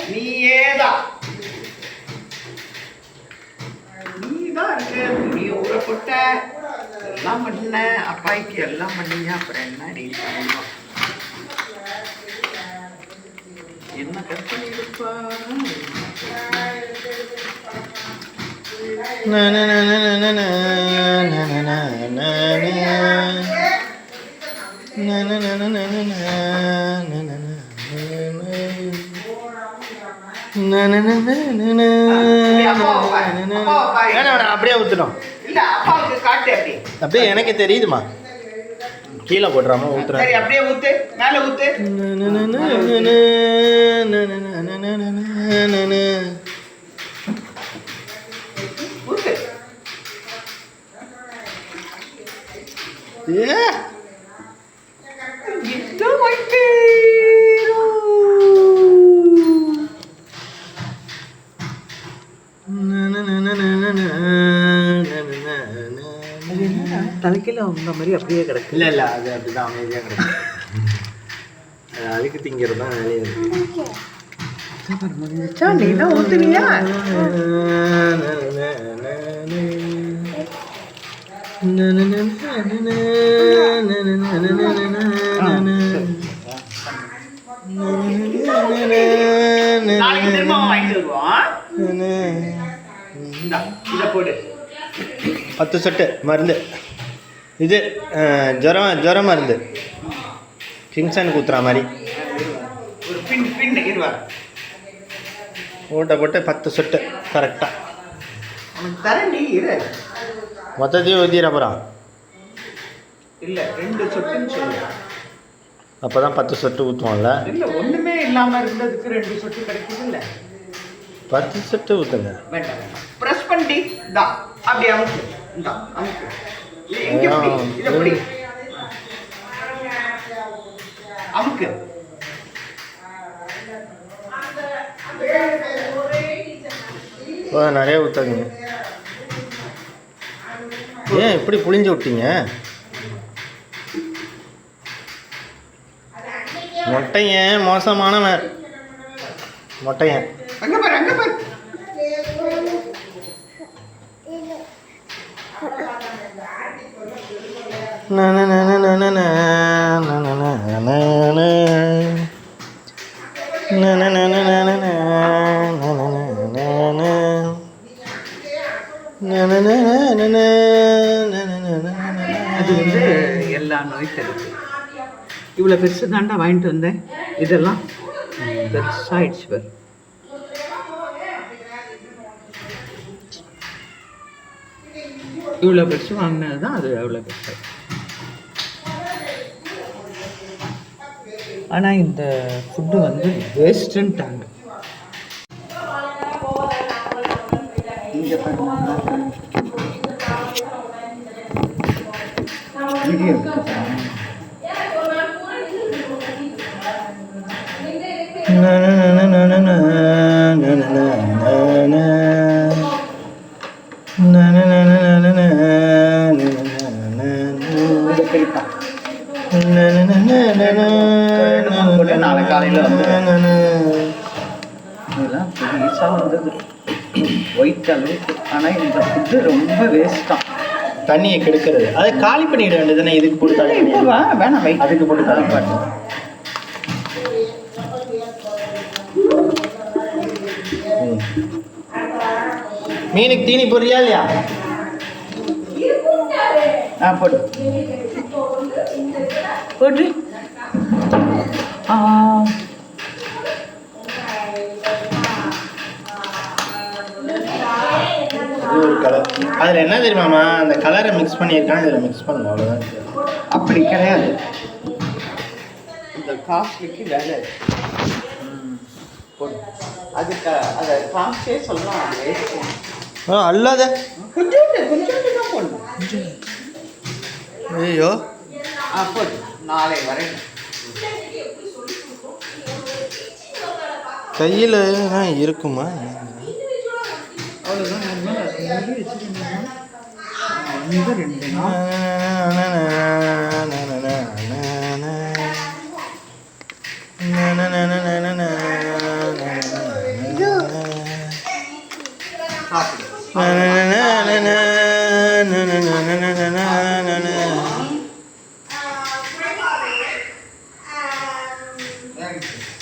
நீயேதான் நீதான் இருக்க நீ ஊறப்பட்ட எல்லாம் பண்ண அப்பாய்க்கு எல்லாம் பண்ணியா அப்புறம் என்ன நீ பண்ணணும் என்ன கட் பண்ணிருப்பா அப்படியே ஊத்துறோம் அப்படியே எனக்கு தெரியுதுமா கீழே போட்டுறாம ஊத்துறேன் அப்படியே ஊத்து மேல ஊத்து தலைக்கீழ உங்க மாதிரி அப்படியே கிடக்கு இல்லை இல்லை அது அப்படிதான் அமைதியாக கிடக்கு அதுக்கு திங்கிறது தான் வேலையே இருக்கு நீ தான் ஊத்துனியா போடு 10 சொட்டு மருந்து இது ஜுரம் மருந்து கிங்சன் ஊத்துற மாதிரி ஒரு பின் ஊட்ட போட்டு 10 சொட்டு கரெக்டாக தரண்டி இரு மொத்தத்தையும் ஊற்றிட போகிறான் இல்லை 2 சொட்டுன்னு சொல்லு அப்போ தான் 10 சொட்டு ஊற்றுவோம்ல இல்லை ஒன்றுமே இல்லாமல் இருந்ததுக்கு 2 சொட்டு கிடைக்குது இல்லை 10 சொட்டு ஊற்றுங்க வேண்டாம் ப்ரெஸ் பண்ணி தான் அப்படியே அமுக்கு இந்தா அமுக்கு எப்படி அமுக்கு நிறைய ஊற்றாதீங்க ஏன் இப்படி புளிஞ்சு விட்டீங்க மொட்டையன் மோசமானவன் மொட்டையன் அங்க பாரு அது வந்து எல்லா நோய் தடுப்பு இவ்வளோ பெருசு தாண்டா வாங்கிட்டு வந்தேன் இதெல்லாம் பெருசாகிடுச்சு பேர் இவ்வளோ பெருசு வாங்கினது தான் அது எவ்வளோ பெருசு ஆனால் இந்த ஃபுட்டு வந்து வேஸ்ட்டுன்ட்டாங்க இங்கே வீடியோ நாளை காலையில் வந்து இதெல்லாம் புதுசாக வந்தது ஒயிட் அளவுக்கு ஆனால் இந்த ஃபுட்டு ரொம்ப வேஸ்ட்டாக தண்ணியை கெடுக்கிறது அதை காலி பண்ணிட வேண்டியது தானே இதுக்கு போட்டு வேணாம் வை அதுக்கு போட்டு தரம் பாட்டு மீனுக்கு தீனி போடுறியா இல்லையா போடு போடு ஒரு கலர் அதில் என்ன தெரியுமாம்மா அந்த கலரை மிக்ஸ் பண்ணியிருக்கான் இதில் மிக்ஸ் பண்ணணும் அவ்வளோதான் அப்படி கிடையாது இந்த காஸ்ட்லிக்கு வேலை அதுக்கு அதை காஸ்டே சொல்லலாம் அல்லாத கொஞ்சோண்டு தான் போடணும் ஐயோ போது நாளை வரைக்கும் கையில் இருக்குமா? அவ்வளோதான் நார்மல். அது மூடி வச்சுருந்தோம்னா வந்து 2 நாள் சாப்பிடு. Thank you.